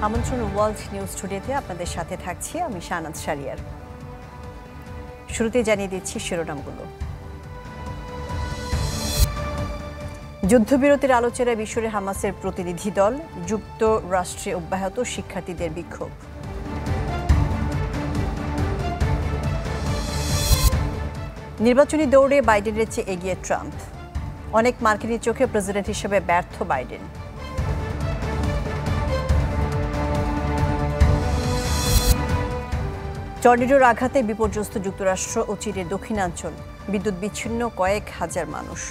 আমন্ত্রণ world news টুডেতে আপনাদের সাথে থাকছি আমি শাহনাজ শারিয়ার। শুরুতে জানিয়ে দিচ্ছি শিরোনামগুলো। যুদ্ধবিরতির আলোচনায় মিশরে হামাসের প্রতিনিধি দল, যুক্তরাষ্ট্রে অব্যাহত শিক্ষার্থীদের বিক্ষোভ। নির্বাচনী দৌড়ে বাইডেনের চেয়ে এগিয়ে ট্রাম্প, অনেক মার্কিনীর চোখে প্রেসিডেন্ট হিসেবে ব্যর্থ বাইডেন। টর্নেডোর আঘাতে বিপর্যস্ত যুক্তরাষ্ট্র ও চীনের দক্ষিণাঞ্চল, বিদ্যুৎ বিচ্ছিন্ন কয়েক হাজার মানুষ।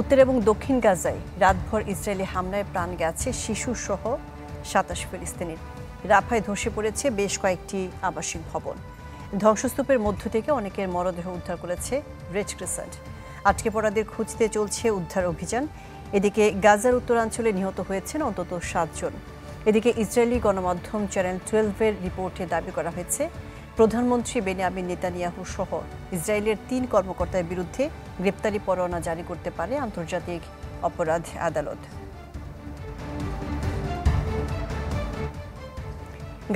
উত্তর এবং দক্ষিণ গাজায় রাতভর ইসরায়েলি হামলায় প্রাণ গেছে শিশুসহ ২৭ ফিলিস্তিনির। রাফায় ধসে পড়েছে বেশ কয়েকটি আবাসিক ভবন। ধ্বংসস্তূপের মধ্য থেকে অনেকের মরদেহ উদ্ধার করেছে রেড ক্রিসেন্ট। আটকে পড়াদের খুঁজতে চলছে উদ্ধার অভিযান। এদিকে গাজার উত্তরাঞ্চলে নিহত হয়েছেন অন্তত ৭ জন। এদিকে ইসরায়েলি গণমাধ্যম চ্যানেল 12-এর রিপোর্টে দাবি করা হয়েছে প্রধানমন্ত্রী বেনিয়ামিন নেতানিয়াহু সহ ইসরায়েলের ৩ কর্মকর্তার বিরুদ্ধে গ্রেপ্তারি পরোয়ানা জারি করতে পারে আন্তর্জাতিক অপরাধ আদালত।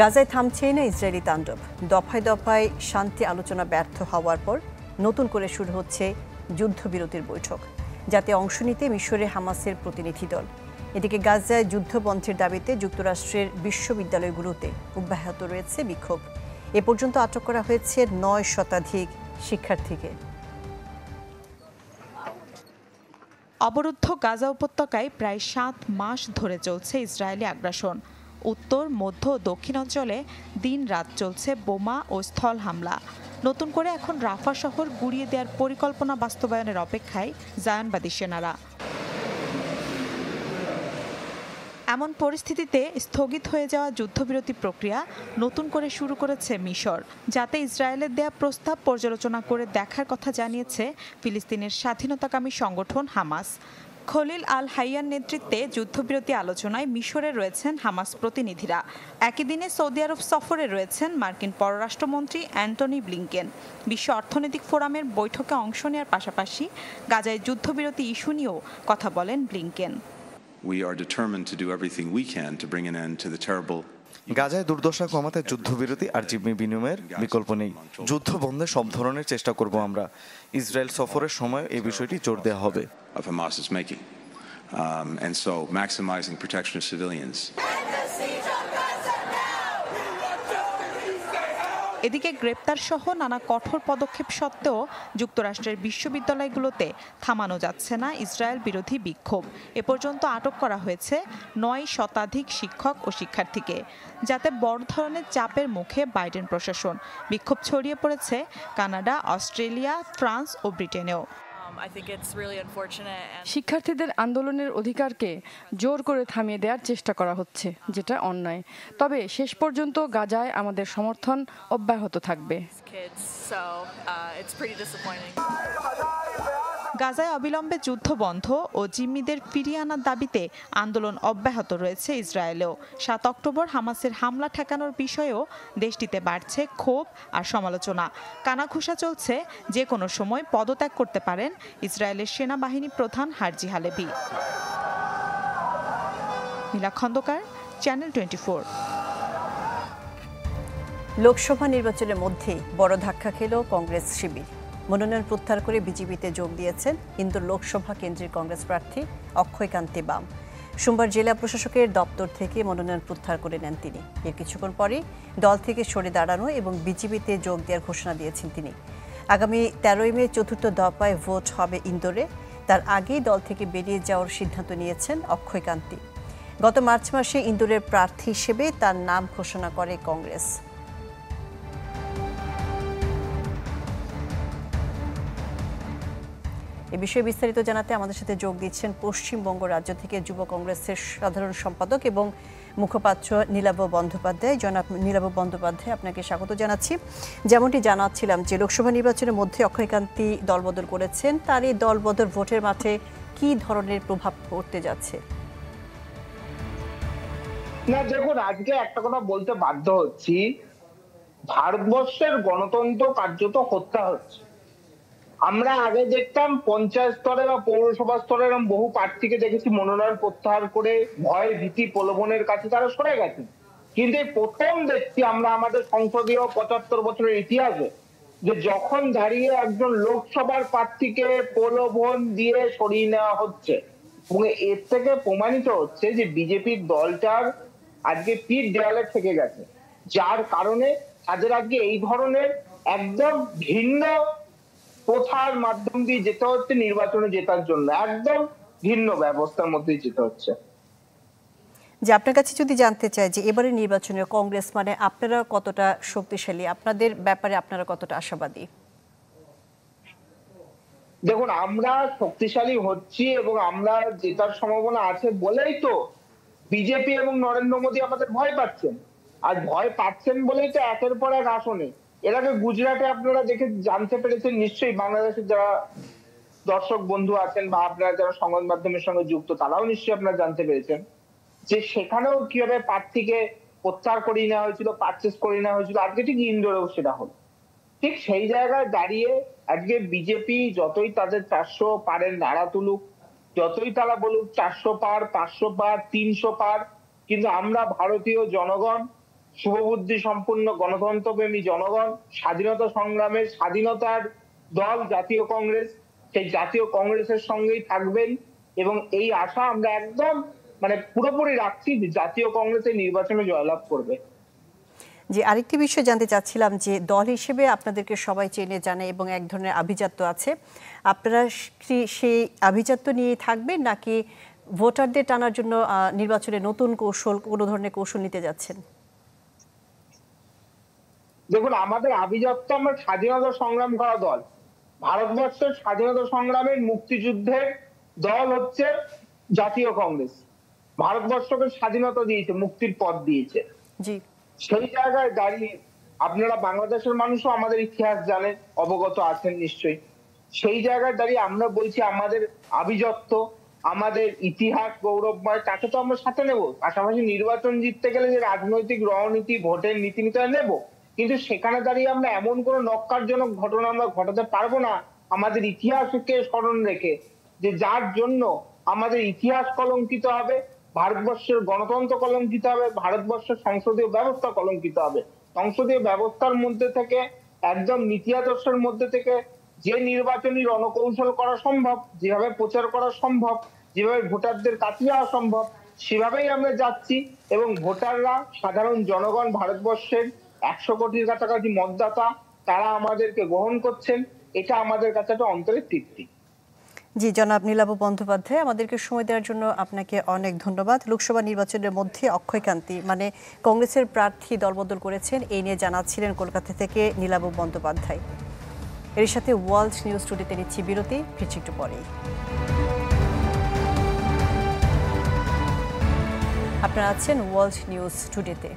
গাজায় থামছেই না ইসরায়েলি তাণ্ডব। দফায় দফায় শান্তি আলোচনা ব্যর্থ হওয়ার পর নতুন করে শুরু হচ্ছে যুদ্ধবিরতির বৈঠক, যাতে অংশ নিতে মিশরে হামাসের প্রতিনিধি দল। এদিকে গাজায় যুদ্ধবন্ধের দাবিতে যুক্তরাষ্ট্রের বিশ্ববিদ্যালয়গুলোতে অব্যাহত রয়েছে বিক্ষোভ। এ পর্যন্ত আটক করা হয়েছে ৯ শতাধিক শিক্ষার্থীকে। অবরুদ্ধ গাজা উপত্যকায় প্রায় ৭ মাস ধরে চলছে ইসরায়েলি আগ্রাসন। উত্তর, মধ্য ও দক্ষিণাঞ্চলে দিন রাত চলছে বোমা ও স্থল হামলা। নতুন করে এখন রাফা শহর গুড়িয়ে দেওয়ার পরিকল্পনা বাস্তবায়নের অপেক্ষায় জায়নবাদী সেনারা। এমন পরিস্থিতিতে স্থগিত হয়ে যাওয়া যুদ্ধবিরতি প্রক্রিয়া নতুন করে শুরু করেছে মিশর, যাতে ইসরায়েলের দেয়া প্রস্তাব পর্যালোচনা করে দেখার কথা জানিয়েছে ফিলিস্তিনের স্বাধীনতাকামী সংগঠন হামাস। খলিল আল হাইয়ার নেতৃত্বে যুদ্ধবিরতি আলোচনায় মিশরে রয়েছেন হামাস প্রতিনিধিরা। একই দিনে সৌদি আরব সফরে রয়েছেন মার্কিন পররাষ্ট্রমন্ত্রী অ্যান্টনি ব্লিংকেন। বিশ্ব অর্থনৈতিক ফোরামের বৈঠকে অংশ নেওয়ার পাশাপাশি গাজায় যুদ্ধবিরতি ইস্যু নিয়েও কথা বলেন ব্লিংকেন। গাজায় দুর্দশা কমাতে যুদ্ধবিরতি আর জীবন বিনিময়ের বিকল্প নেই। যুদ্ধ বন্ধে সব ধরনের চেষ্টা করব আমরা। ইসরায়েল সফরের সময় এই বিষয়টি জোর দেওয়া হবে। এদিকে গ্রেপ্তার সহ নানা কঠোর পদক্ষেপ সত্ত্বেও যুক্তরাষ্ট্রের বিশ্ববিদ্যালয়গুলোতে থামানো যাচ্ছে না ইসরায়েল বিরোধী বিক্ষোভ। এ পর্যন্ত আটক করা হয়েছে ৯ শতাধিক শিক্ষক ও শিক্ষার্থীকে, যাতে বড় ধরনের চাপের মুখে বাইডেন প্রশাসন। বিক্ষোভ ছড়িয়ে পড়েছে কানাডা, অস্ট্রেলিয়া, ফ্রান্স ও ব্রিটেনেও। শিক্ষার্থীদের আন্দোলনের অধিকারকে জোর করে থামিয়ে দেওয়ার চেষ্টা করা হচ্ছে, যেটা অন্যায়। তবে শেষ পর্যন্ত গাজায় আমাদের সমর্থন অব্যাহত থাকবে। গাজায় অবিলম্বে যুদ্ধ বন্ধ ও জিম্মিদের ফিরিয়ে আনার দাবিতে আন্দোলন অব্যাহত রয়েছে ইসরায়েলেও। ৭ অক্টোবর হামাসের হামলা ঠেকানোর বিষয়েও দেশটিতে বাড়ছে ক্ষোভ আর সমালোচনা। কানাঘুষা চলছে যে কোনো সময় পদত্যাগ করতে পারেন ইসরায়েলের সেনাবাহিনী প্রধান হার্জি হালেভি। মিলা খন্দকার, চ্যানেল 24। লোকসভা নির্বাচনের মধ্যেই বড় ধাক্কা খেল কংগ্রেস শিবির। মনোনয়ন প্রত্যাহার করে বিজেপিতে যোগ দিয়েছেন ইন্দোর লোকসভা কেন্দ্রের কংগ্রেস প্রার্থী অক্ষয় কান্তি বাম। সোমবার জেলা প্রশাসকের দপ্তর থেকে মনোনয়ন প্রত্যাহার করে নেন তিনি। এর কিছুক্ষণ পরেই দল থেকে সরে দাঁড়ানো এবং বিজেপিতে যোগ দেওয়ার ঘোষণা দিয়েছেন তিনি। আগামী ১৩ মে চতুর্থ দফায় ভোট হবে ইন্দোরে। তার আগেই দল থেকে বেরিয়ে যাওয়ার সিদ্ধান্ত নিয়েছেন অক্ষয় কান্তি। গত মার্চ মাসে ইন্দোরের প্রার্থী হিসেবে তার নাম ঘোষণা করে কংগ্রেস। এ বিষয়ে বিস্তারিত জানাতে আমাদের সাথে যোগ দিচ্ছেন পশ্চিমবঙ্গ রাজ্য থেকে যুব কংগ্রেসের সাধারণ সম্পাদক এবং মুখপাত্র নীলাভ বন্দ্যোপাধ্যায়। জনাব নীলাভ বন্দ্যোপাধ্যায়, আপনাকে স্বাগত জানাচ্ছি। যেমনটি জানাচ্ছিলাম যে লোকসভা নির্বাচনের মধ্যে অক্ষয়কান্তি দলবদল করেছেন, তার এই দলবদল ভোটের মাঠে কি ধরনের প্রভাব পড়তে যাচ্ছে? না দেখুন, আজকে একটা কথা বলতে বাধ্য হচ্ছি, ভারতবর্ষের গণতন্ত্র কার্যত হত্যা হচ্ছে। আমরা আগে দেখতাম পঞ্চায়েত স্তরে বা পৌরসভা স্তরে এরকম বহু প্রার্থীকে দেখেছি মনোনয়ন প্রত্যাহার করে ভয় ভীতি প্রলোভনের কাছে তারা সরে গেছে। কিন্তু এই প্রথম দেখছি আমরা আমাদের সংসদীয় 75 বছরের ইতিহাসে যে যখন দাঁড়িয়ে একজন লোকসভার প্রার্থীকে প্রলোভন দিয়ে সরিয়ে নেওয়া হচ্ছে, এবং এর থেকে প্রমাণিত হচ্ছে যে বিজেপির দলটার আজকে পিঠ দেওয়ালে থেকে গেছে, যার কারণে তাদের আজকে এই ধরনের একদম ভিন্ন প্রথার মাধ্যম দিয়ে যেতে হচ্ছে নির্বাচনে জেতার জন্য, একদম ভিন্ন ব্যবস্থার মধ্যে যেতে হচ্ছে। যে আপনার কাছে যদি জানতে চাই যে এবারে নির্বাচনে কংগ্রেস মানে আপনারা কতটা শক্তিশালী, আপনাদের ব্যাপারে আপনারা কতটা আশাবাদী? দেখুন, আমরা শক্তিশালী হচ্ছি এবং আমরা জেতার সম্ভাবনা আছে বলেই তো বিজেপি এবং নরেন্দ্র মোদী আমাদের ভয় পাচ্ছেন। আর ভয় পাচ্ছেন বলেই তো একের পর এক আসনে, এর আগে গুজরাটে আপনারা দেখে জানতে পেরেছেন নিশ্চয়ই, বাংলাদেশের যারা দর্শক বন্ধু আছেন বা আপনারা যারা সংবাদ মাধ্যমের সঙ্গে যুক্ত তারাও নিশ্চয়ই আপনারা জানতে পেরেছেন যে সেখানেও কিভাবে প্রার্থীকে প্রত্যাহার করিয়ে নেওয়া হয়েছিল, পারচেস করিয়ে নেওয়া হয়েছিল। আজকে ঠিক ইন্দোরেও সেটা হলো। ঠিক সেই জায়গায় দাঁড়িয়ে আজকে বিজেপি যতই তাদের 400 পারের নাড়া তুলুক, যতই তারা বলুক 400 পার, 500 পার, 300 পার, কিন্তু আমরা ভারতীয় জনগণ, শুভবুদ্ধি সম্পন্ন গণতন্ত্রপ্রেমী জনগণ, স্বাধীনতা সংগ্রামের স্বাধীনতার দল জাতীয় কংগ্রেস, সেই জাতীয় কংগ্রেসের সঙ্গেই থাকবেন এবং এই আশা আমরা একদম পুরোপুরি রাখছি যে জাতীয় কংগ্রেসের নির্বাচনে জয়লাভ করবে। যে আরেকটি বিষয় জানতে চাচ্ছিলাম যে দল হিসেবে আপনাদেরকে সবাই চেনে জানে এবং এক ধরনের আভিজাত্য আছে, আপনারা সেই আভিজাত্য নিয়ে থাকবেন নাকি ভোটারদের টানার জন্য নির্বাচনে নতুন কৌশল, কোনো ধরনের কৌশল নিতে যাচ্ছেন? দেখুন, আমাদের আভিজাত্য, আমরা স্বাধীনতা সংগ্রাম করা দল। ভারতবর্ষের স্বাধীনতা সংগ্রামের মুক্তিযুদ্ধের দল হচ্ছে জাতীয় কংগ্রেস। ভারতবর্ষকে স্বাধীনতা দিয়েছে, মুক্তির পথ দিয়েছে। জি, সেই জায়গায় দাঁড়িয়ে আপনারা বাংলাদেশের মানুষও আমাদের ইতিহাস জানেন, অবগত আছেন নিশ্চয়ই। সেই জায়গায় দাঁড়িয়ে আমরা বলছি আমাদের আভিজাত্য, আমাদের ইতিহাস গৌরবময়, তাকে তো আমরা সাথে নেব। পাশাপাশি নির্বাচন জিততে গেলে যে রাজনৈতিক রণনীতি, ভোটের নীতিনির্দেশ নেব, কিন্তু সেখানে দাঁড়িয়ে আমরা এমন কোনো নক্কারজনক ঘটনা আমরা ঘটাতে পারবো না আমাদের ইতিহাসকে স্মরণ রেখে, যে যার জন্য আমাদের ইতিহাস কলঙ্কিত হবে, ভারতবর্ষের গণতন্ত্র কলঙ্কিত হবে, ভারতবর্ষের সংসদীয় ব্যবস্থা কলঙ্কিত হবে। সংসদীয় ব্যবস্থার মধ্যে থেকে, একদম নীতি আদর্শের মধ্যে থেকে যে নির্বাচনী রণকৌশল করা সম্ভব, যেভাবে প্রচার করা সম্ভব, যেভাবে ভোটারদের কাছে যাওয়া সম্ভব, সেভাবেই আমরা যাচ্ছি। এবং ভোটাররা, সাধারণ জনগণ, ভারতবর্ষের 100 কোটির কাছাকাছি মতদাতা, তারা আমাদেরকে গ্রহণ করছেন। এটা আমাদের কাছে একটা অন্তরের তৃপ্তি। জি, জনাব নীলাভ বন্দ্যোপাধ্যায়, আমাদেরকে সময় দেওয়ার জন্য আপনাকে অনেক ধন্যবাদ। লোকসভা নির্বাচনের মধ্যে অক্ষয়কান্তি মানে কংগ্রেসের প্রার্থী দলবদল করেছেন, এই নিয়ে জানাচ্ছিলেন কলকাতা থেকে নীলাভ বন্দ্যোপাধ্যায়। এর সাথে ওয়ার্ল্ড নিউজ টুডেতে নিচ্ছি বিরতি, ফিরছি একটু পরেই। আপনারা আছেন ওয়ার্ল্ড নিউজ টুডেতে।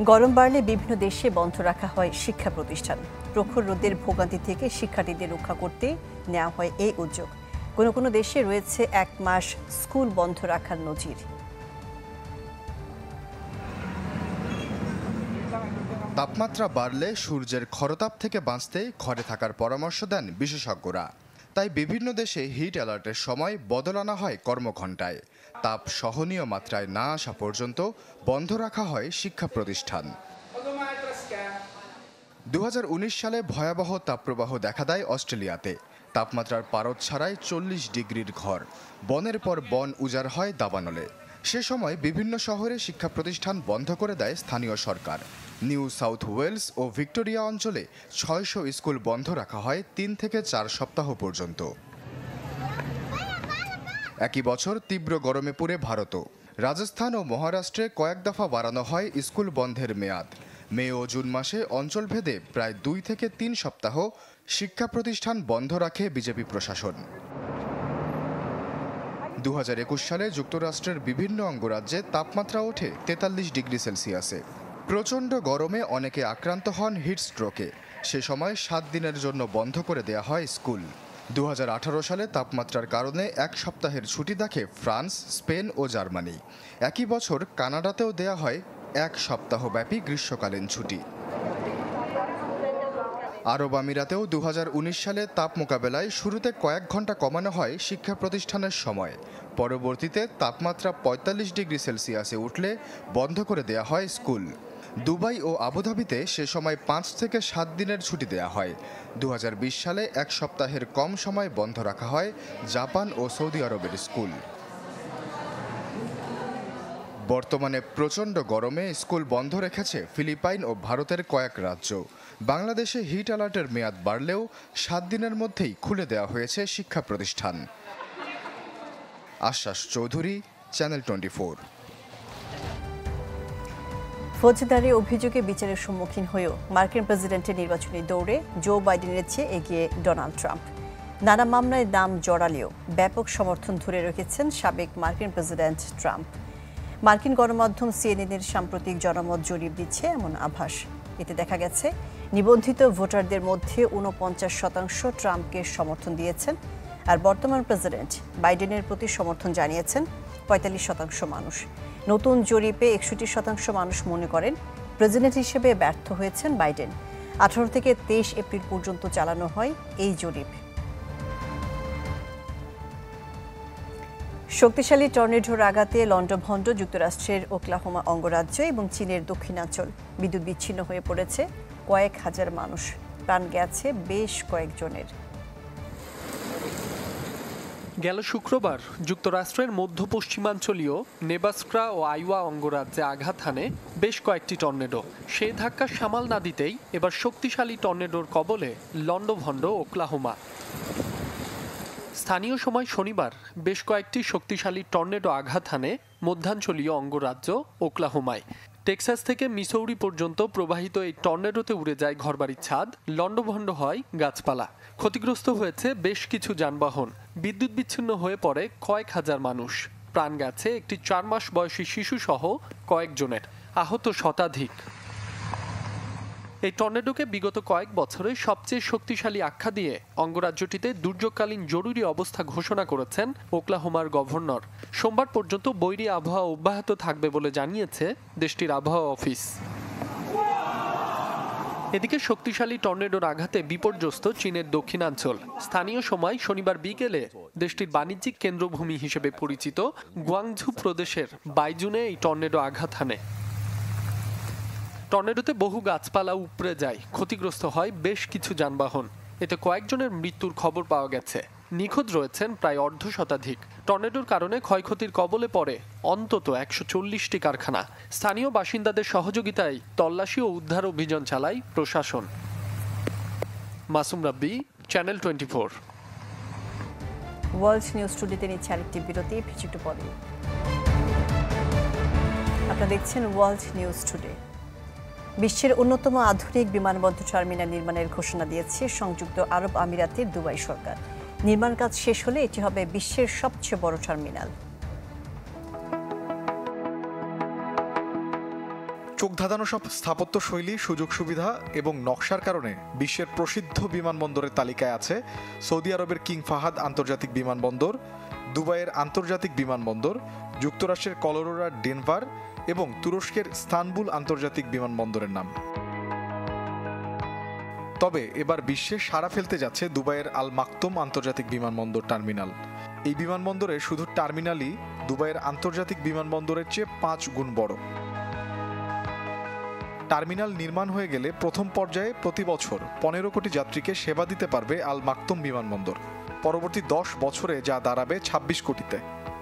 গরম বাড়লে বিভিন্ন দেশে বন্ধ রাখা হয় শিক্ষা প্রতিষ্ঠান। প্রখর রোদের ভোগান্তি থেকে শিক্ষার্থীদের রক্ষা করতে নেওয়া হয় এই উদ্যোগ। কোনো কোনো দেশে রয়েছে 1 মাস স্কুল বন্ধ রাখার নজির। তাপমাত্রা বাড়লে সূর্যের খরতাপ থেকে বাঁচতে ঘরে থাকার পরামর্শ দেন বিশেষজ্ঞরা। তাই বিভিন্ন দেশে হিট অ্যালার্টের সময় বদল আনা হয় কর্মঘণ্টায়। তাপ সহনীয় মাত্রায় না আসা পর্যন্ত বন্ধ রাখা হয় শিক্ষা প্রতিষ্ঠান। 2019 সালে ভয়াবহ তাপপ্রবাহ দেখা দেয় অস্ট্রেলিয়াতে। তাপমাত্রার পারদ ছাড়াই 40 ডিগ্রির ঘর, বনের পর বন উজাড় হয় দাবানলে। সে সময় বিভিন্ন শহরে শিক্ষা প্রতিষ্ঠান বন্ধ করে দেয় স্থানীয় সরকার। নিউ সাউথ ওয়েলস ও ভিক্টোরিয়া অঞ্চলে 600 স্কুল বন্ধ রাখা হয় 3 থেকে 4 সপ্তাহ পর্যন্ত। একই বছর তীব্র গরমে পুড়ে ভারতও। রাজস্থান ও মহারাষ্ট্রে কয়েক দফা বাড়ানো হয় স্কুল বন্ধের মেয়াদ। মে ও জুন মাসে অঞ্চলভেদে প্রায় 2 থেকে 3 সপ্তাহ শিক্ষা প্রতিষ্ঠান বন্ধ রাখে বিজেপি প্রশাসন। 2021 সালে যুক্তরাষ্ট্রের বিভিন্ন অঙ্গরাজ্যে তাপমাত্রা ওঠে 43 ডিগ্রি সেলসিয়াসে। প্রচণ্ড গরমে অনেকে আক্রান্ত হন হিটস্ট্রোকে। সে সময় 7 দিনের জন্য বন্ধ করে দেয়া হয় স্কুল। 2018 সালে তাপমাত্রার কারণে 1 সপ্তাহের ছুটি দেখে ফ্রান্স, স্পেন ও জার্মানি। একই বছর কানাডাতেও দেয়া হয় 1 সপ্তাহব্যাপী গ্রীষ্মকালীন ছুটি। আরব আমিরাতেও 2019 সালে তাপ মোকাবেলায় শুরুতে কয়েক ঘন্টা কমানো হয় শিক্ষা প্রতিষ্ঠানের সময়। পরবর্তীতে তাপমাত্রা 45 ডিগ্রি সেলসিয়াসে উঠলে বন্ধ করে দেয়া হয় স্কুল। দুবাই ও আবুধাবিতে সে সময় 5 থেকে 7 দিনের ছুটি দেয়া হয়। 2020 সালে 1 সপ্তাহের কম সময় বন্ধ রাখা হয় জাপান ও সৌদি আরবের স্কুল। বর্তমানে প্রচণ্ড গরমে স্কুল বন্ধ রেখেছে ফিলিপাইন ও ভারতের কয়েক রাজ্য। বাংলাদেশে হিট অ্যালার্টের মেয়াদ বাড়লেও 7 দিনের মধ্যেই খুলে দেওয়া হয়েছে শিক্ষা প্রতিষ্ঠান। আশ্বাস চৌধুরী, চ্যানেল 24। ফৌজদারি অভিযোগে বিচারের সম্মুখীন হয়েও মার্কিন প্রেসিডেন্টের নির্বাচনী দৌড়ে জো বাইডেনের চেয়ে এগিয়ে ডোনাল্ড ট্রাম্প। নানা মামলায় নাম জড়ালেও ব্যাপক সমর্থন ধরে রেখেছেন সাবেক মার্কিন প্রেসিডেন্ট ট্রাম্প। মার্কিন গণমাধ্যম সিএনএনের সাম্প্রতিক জনমত জরিপ দিচ্ছে এমন আভাস। এতে দেখা গেছে নিবন্ধিত ভোটারদের মধ্যে 49% ট্রাম্পকে সমর্থন দিয়েছেন, আর বর্তমান প্রেসিডেন্ট বাইডেনের প্রতি সমর্থন জানিয়েছেন 45% মানুষ। নতুন জরিপে 61% মানুষ মনে করেন প্রেসিডেন্ট হিসেবে ব্যর্থ হয়েছেন বাইডেন। 18 থেকে 23 এপ্রিল পর্যন্ত চালানো হয় এই জরিপ। শক্তিশালী টর্নেডোর আঘাতে লন্ডভন্ড যুক্তরাষ্ট্রের ওকলাহোমা অঙ্গরাজ্য এবং চীনের দক্ষিণাঞ্চল। বিদ্যুৎ বিচ্ছিন্ন হয়ে পড়েছে কয়েক হাজার মানুষ, প্রাণ গেছে বেশ কয়েকজনের। গেল শুক্রবার যুক্তরাষ্ট্রের মধ্য পশ্চিমাঞ্চলীয় নেব্রাস্কা ও আইওয়া অঙ্গরাজ্যে আঘাত হানে বেশ কয়েকটি টর্নেডো। সেই ধাক্কা সামাল না দিতেই এবার শক্তিশালী টর্নেডোর কবলে লন্ডভন্ড ওকলাহোমা। স্থানীয় সময় শনিবার বেশ কয়েকটি শক্তিশালী টর্নেডো আঘাত হানে মধ্যাঞ্চলীয় অঙ্গরাজ্য ওকলাহোমায়। টেক্সাস থেকে মিসৌরি পর্যন্ত প্রবাহিত এই টর্নেডোতে উড়ে যায় ঘরবাড়ির ছাদ, লন্ডভন্ড হয় গাছপালা, ক্ষতিগ্রস্ত হয়েছে বেশ কিছু যানবাহন, বিদ্যুৎ বিচ্ছিন্ন হয়ে পড়ে কয়েক হাজার মানুষ, প্রাণ গেছে একটি 4 মাস বয়সী শিশু সহ কয়েকজনের, আহত শতাধিক। এই টর্নেডোকে বিগত কয়েক বছরে সবচেয়ে শক্তিশালী আখ্যা দিয়ে অঙ্গরাজ্যটিতে দুর্যোগকালীন জরুরি অবস্থা ঘোষণা করেছেন ওকলাহোমার গভর্নর। সোমবার পর্যন্ত বৈরী আবহাওয়া অব্যাহত থাকবে বলে জানিয়েছে দেশটির আবহাওয়া অফিস। এদিকে শক্তিশালী টর্নেডোর আঘাতে বিপর্যস্ত চীনের দক্ষিণাঞ্চল। স্থানীয় সময় শনিবার বিকেলে দেশটির বাণিজ্যিক কেন্দ্রভূমি হিসেবে পরিচিত গুয়াংঝু প্রদেশের বাইজুনে এই টর্নেডো আঘাত হানে। টর্নেডোতে বহু গাছপালা উপড়ে যায়, ক্ষতিগ্রস্ত হয় বেশ কিছু যানবাহন। এতে কয়েকজনের মৃত্যুর খবর পাওয়া গেছে, নিখোঁজ রয়েছেন প্রায় অর্ধশতাধিক। টর্নেডোর কারণে ক্ষয়ক্ষতির কবলে পড়ে অন্তত 140টি কারখানা। স্থানীয় বাসিন্দাদের সহযোগিতায় তল্লাশি ও উদ্ধার অভিযান চালায় প্রশাসন। মাসুম রাব্বি, চ্যানেল 24। ওয়ার্ল্ড নিউজ টুডেতে নিচ্ছে আরেকটি বিরতি, একটু পরে। আপনারা দেখছেন ওয়ার্ল্ড নিউজ টুডে। বিশ্বের অন্যতম আধুনিক বিমানবন্দর টার্মিনাল নির্মাণের ঘোষণা দিয়েছে সংযুক্ত আরব আমিরাতের দুবাই সরকার। নির্মাণ কাজ শেষ হলে এটি হবে বিশ্বের সবচেয়ে বড় টার্মিনাল। চোখ ধাঁধানো সব স্থাপত্য শৈলী, সুযোগ সুবিধা এবং নকশার কারণে বিশ্বের প্রসিদ্ধ বিমানবন্দরের তালিকায় আছে সৌদি আরবের কিং ফাহাদ আন্তর্জাতিক বিমানবন্দর, দুবাইয়ের আন্তর্জাতিক বিমানবন্দর, যুক্তরাষ্ট্রের কলোরাডোর ডেনভার এবং তুরস্কের ইস্তানবুল আন্তর্জাতিক বিমানবন্দরের নাম। তবে এবার বিশ্বে সাড়া ফেলতে যাচ্ছে দুবাইয়ের আল মাকতুম আন্তর্জাতিক বিমানবন্দর টার্মিনাল। এই বিমানবন্দরে শুধু টার্মিনালই দুবাইয়ের আন্তর্জাতিক বিমানবন্দরের চেয়ে 5 গুণ বড়। টার্মিনাল নির্মাণ হয়ে গেলে প্রথম পর্যায়ে প্রতি বছর 15 কোটি যাত্রীকে সেবা দিতে পারবে আল মাকতুম বিমানবন্দর। পরবর্তী 10 বছরে যা দাঁড়াবে 26 কোটিতে।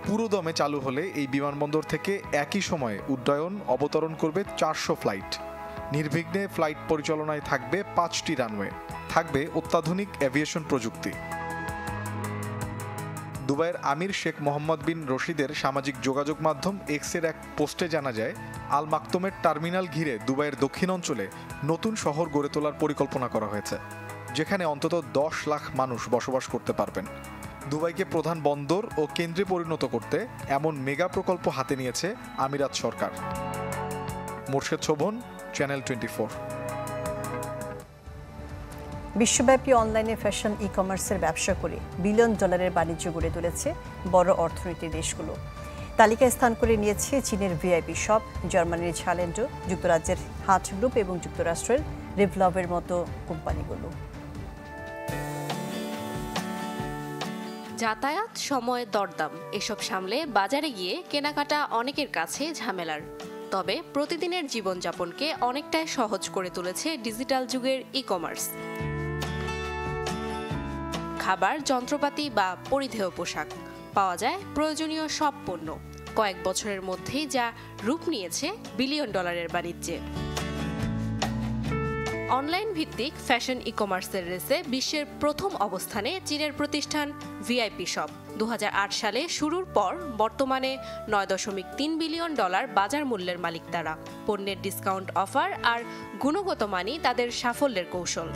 পুরো দমে চালু হলে এই বিমানবন্দর থেকে একই সময়ে উড্ডয়ন অবতরণ করবে 400 ফ্লাইট। নির্বিঘ্নে ফ্লাইট পরিচালনায় থাকবে 5টি রানওয়ে, থাকবে অত্যাধুনিক এভিয়েশন প্রযুক্তি। দুবাইয়ের আমির শেখ মোহাম্মদ বিন রশিদের সামাজিক যোগাযোগ মাধ্যম এক্সের এক পোস্টে জানা যায়, আল মাকতুমের টার্মিনাল ঘিরে দুবাইয়ের দক্ষিণ অঞ্চলে নতুন শহর গড়ে তোলার পরিকল্পনা করা হয়েছে, যেখানে অন্তত 10 লাখ মানুষ বসবাস করতে পারবেন। দুবাইকে প্রধান বন্দর ও কেন্দ্রে পরিণত করতে এমন মেগা প্রকল্প হাতে নিয়েছে আমিরাত সরকার। মোর্শেদ শোভন, চ্যানেল 24। বিশ্বব্যাপী অনলাইনে ফ্যাশন ই কমার্সের ব্যবসা করে বিলিয়ন ডলারের বাণিজ্য গড়ে তুলেছে বড় অর্থনীতির দেশগুলো। তালিকায় স্থান করে নিয়েছে চীনের ভিআইপি শপ, জার্মানির ঝালেন্ডো, যুক্তরাজ্যের হাট গ্রুপ এবং যুক্তরাষ্ট্রের রিভলভের মতো কোম্পানিগুলো। যাতায়াত, সময়, দরদাম এসব সামলে বাজারে গিয়ে কেনাকাটা অনেকের কাছে ঝামেলার। তবে প্রতিদিনের জীবনযাপনকে অনেকটাই সহজ করে তুলেছে ডিজিটাল যুগের ই-কমার্স। খাবার, যন্ত্রপাতি বা পরিধেয় পোশাক পাওয়া যায় প্রয়োজনীয় সব পণ্য। কয়েক বছরের মধ্যেই যা রূপ নিয়েছে বিলিয়ন ডলারের বাণিজ্যে। অনলাইন ভিত্তিক ফ্যাশন ই-কমার্সের রেসে বিশ্বের প্রথম অবস্থানে চীনের প্রতিষ্ঠান ভিআইপি শপ। 2008 সালে শুরুর পর বর্তমানে $9.3 বিলিয়ন বাজার মূল্যের মালিক তারা। পণ্যের ডিসকাউন্ট অফার আর গুণগত মানই তাদের সাফল্যের কৌশল।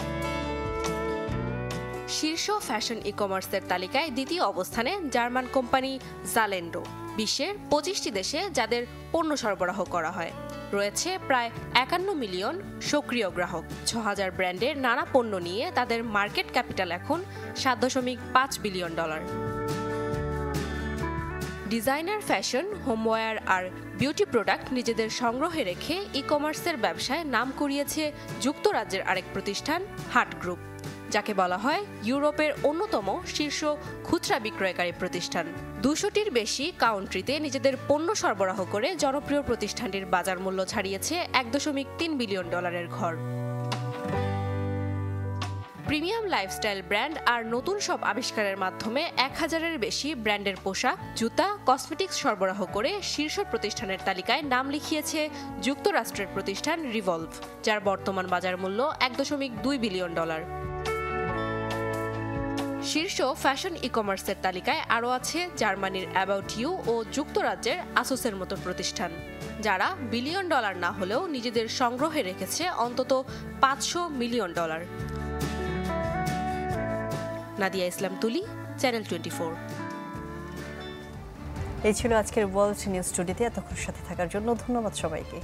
শীর্ষ ফ্যাশন ই-কমার্সের তালিকায় দ্বিতীয় অবস্থানে জার্মান কোম্পানি জালেন্ডো। বিশ্বের 25টি দেশে যাদের পণ্য সরবরাহ করা হয়। রয়েছে প্রায় 51 মিলিয়ন সক্রিয় গ্রাহক। 6000 ব্র্যান্ডের নানা পণ্য নিয়ে তাদের মার্কেট ক্যাপিটাল এখন $7.5 বিলিয়ন। ডিজাইনার ফ্যাশন, হোমওয়্যার আর বিউটি প্রোডাক্ট নিজেদের সংগ্রহে রেখে ই-কমার্সের ব্যবসায় নাম কুড়িয়েছে যুক্তরাজ্যের আরেক প্রতিষ্ঠান হাট গ্রুপ, যাকে বলা হয় ইউরোপের অন্যতম শীর্ষ খুচরা বিক্রয়কারী প্রতিষ্ঠান। 200টির বেশি কাউন্ট্রিতে নিজেদের পণ্য সরবরাহ করে জনপ্রিয় প্রতিষ্ঠানটির বাজার মূল্য ছাড়িয়েছে $1.3 বিলিয়ন ঘর। প্রিমিয়াম লাইফস্টাইল ব্র্যান্ড আর নতুন সব আবিষ্কারের মাধ্যমে 1000-এর বেশি ব্র্যান্ডের পোশাক, জুতা, কসমেটিক্স সরবরাহ করে শীর্ষ প্রতিষ্ঠানের তালিকায় নাম লিখিয়েছে যুক্তরাষ্ট্রের প্রতিষ্ঠান রিভলভ, যার বর্তমান বাজার মূল্য $1.2 বিলিয়ন। শীর্ষ ফ্যাশন ই-কমার্সের তালিকায় আরও আছে জার্মানির অ্যাবাউট ইউ ও যুক্তরাজ্যের আসোসের মতো প্রতিষ্ঠান, যারা বিলিয়ন ডলার না হলেও নিজেদের সংগ্রহে রেখেছে অন্তত $500 মিলিয়ন। নাদিয়া ইসলাম তুলি, চ্যানেল 24। এই ছিল আজকের ওয়ার্ল্ড নিউজ টুডেতে। এতক্ষণ সাথে থাকার জন্য ধন্যবাদ সবাইকে।